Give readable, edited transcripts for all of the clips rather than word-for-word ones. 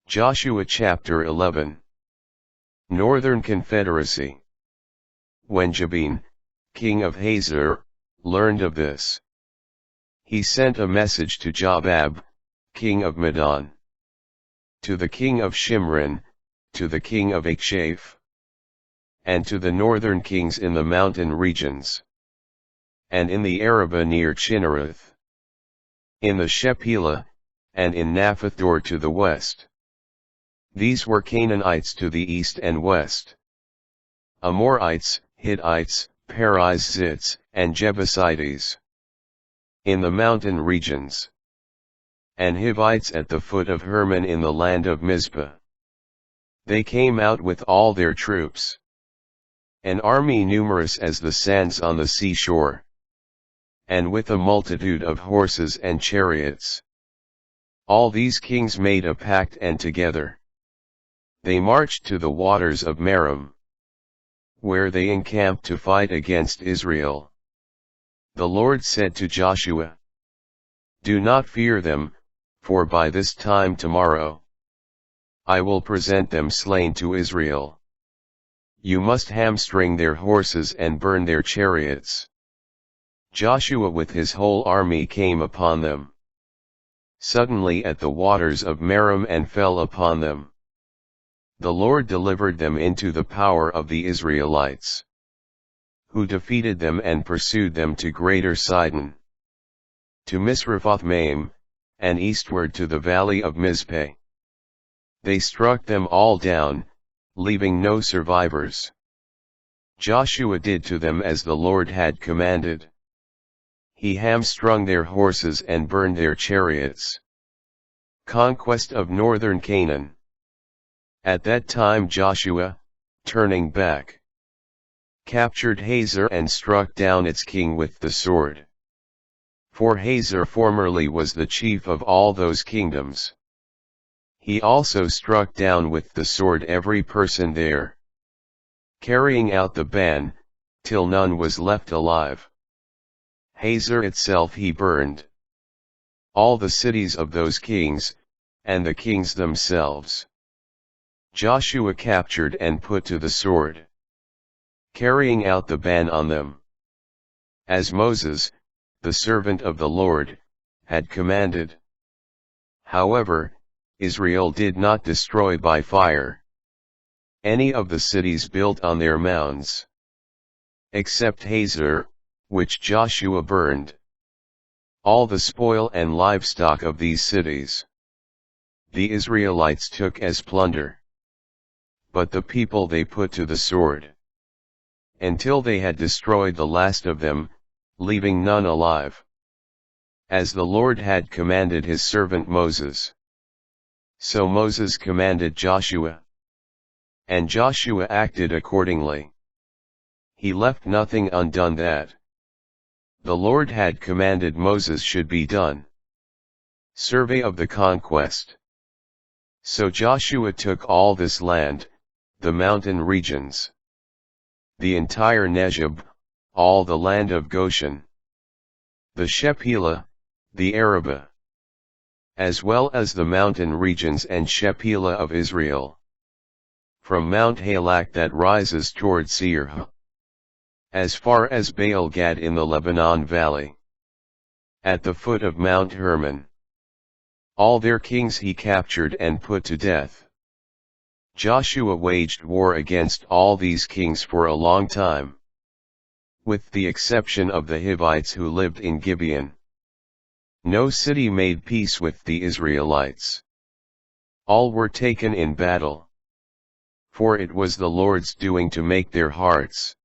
Joshua chapter 11. Northern Confederacy. When Jabin, king of Hazor, learned of this, he sent a message to Jobab, king of Madon, to the king of Shimron, to the king of Achshaph, and to the northern kings in the mountain regions, and in the Arabah near Chinnereth, in the Shephelah, and in Naphthdor to the west. These were Canaanites to the east and west, Amorites, Hittites, Perizzites, and Jebusites in the mountain regions, and Hivites at the foot of Hermon in the land of Mizpah. They came out with all their troops, an army numerous as the sands on the seashore, and with a multitude of horses and chariots. All these kings made a pact, and together they marched to the waters of Merom, where they encamped to fight against Israel. The Lord said to Joshua, "Do not fear them, for by this time tomorrow I will present them slain to Israel. You must hamstring their horses and burn their chariots." Joshua with his whole army came upon them suddenly at the waters of Merom and fell upon them. The Lord delivered them into the power of the Israelites, who defeated them and pursued them to Greater Sidon, to Misrephoth-maim, and eastward to the valley of Mizpeh. They struck them all down, leaving no survivors. Joshua did to them as the Lord had commanded. He hamstrung their horses and burned their chariots. Conquest of northern Canaan. At that time Joshua, turning back, captured Hazor and struck down its king with the sword. For Hazor formerly was the chief of all those kingdoms. He also struck down with the sword every person there, carrying out the ban, till none was left alive. Hazor itself he burned, all the cities of those kings, and the kings themselves Joshua captured and put to the sword, carrying out the ban on them, as Moses, the servant of the Lord, had commanded. However, Israel did not destroy by fire any of the cities built on their mounds, except Hazor, which Joshua burned. All the spoil and livestock of these cities the Israelites took as plunder, but the people they put to the sword, until they had destroyed the last of them, leaving none alive, as the Lord had commanded his servant Moses. So Moses commanded Joshua, and Joshua acted accordingly. He left nothing undone that the Lord had commanded Moses should be done. Survey of the conquest. So Joshua took all this land, the mountain regions, the entire Negeb, all the land of Goshen, the Shephelah, the Arabah, as well as the mountain regions and Shephelah of Israel, from Mount Halak that rises toward Seir, as far as Baal Gad in the Lebanon valley, at the foot of Mount Hermon. All their kings he captured and put to death. Joshua waged war against all these kings for a long time, with the exception of the Hivites who lived in Gibeon. No city made peace with the Israelites. All were taken in battle, for it was the Lord's doing to make their hearts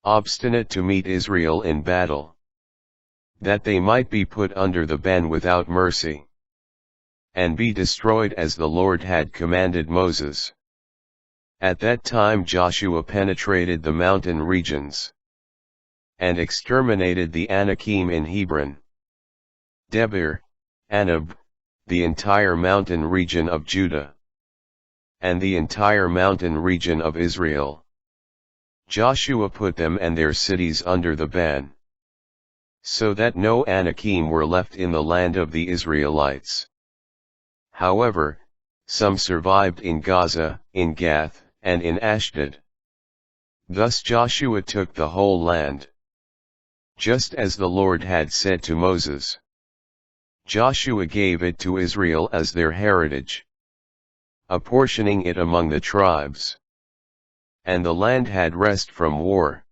obstinate to meet Israel in battle, that they might be put under the ban without mercy, and be destroyed as the Lord had commanded Moses. At that time Joshua penetrated the mountain regions, and exterminated the Anakim in Hebron, Debir, Anab, the entire mountain region of Judah, and the entire mountain region of Israel. Joshua put them and their cities under the ban, so that no Anakim were left in the land of the Israelites. However, some survived in Gaza, in Gath, and in Ashdod. Thus Joshua took the whole land, just as the Lord had said to Moses. Joshua gave it to Israel as their heritage, apportioning it among the tribes. And the land had rest from war.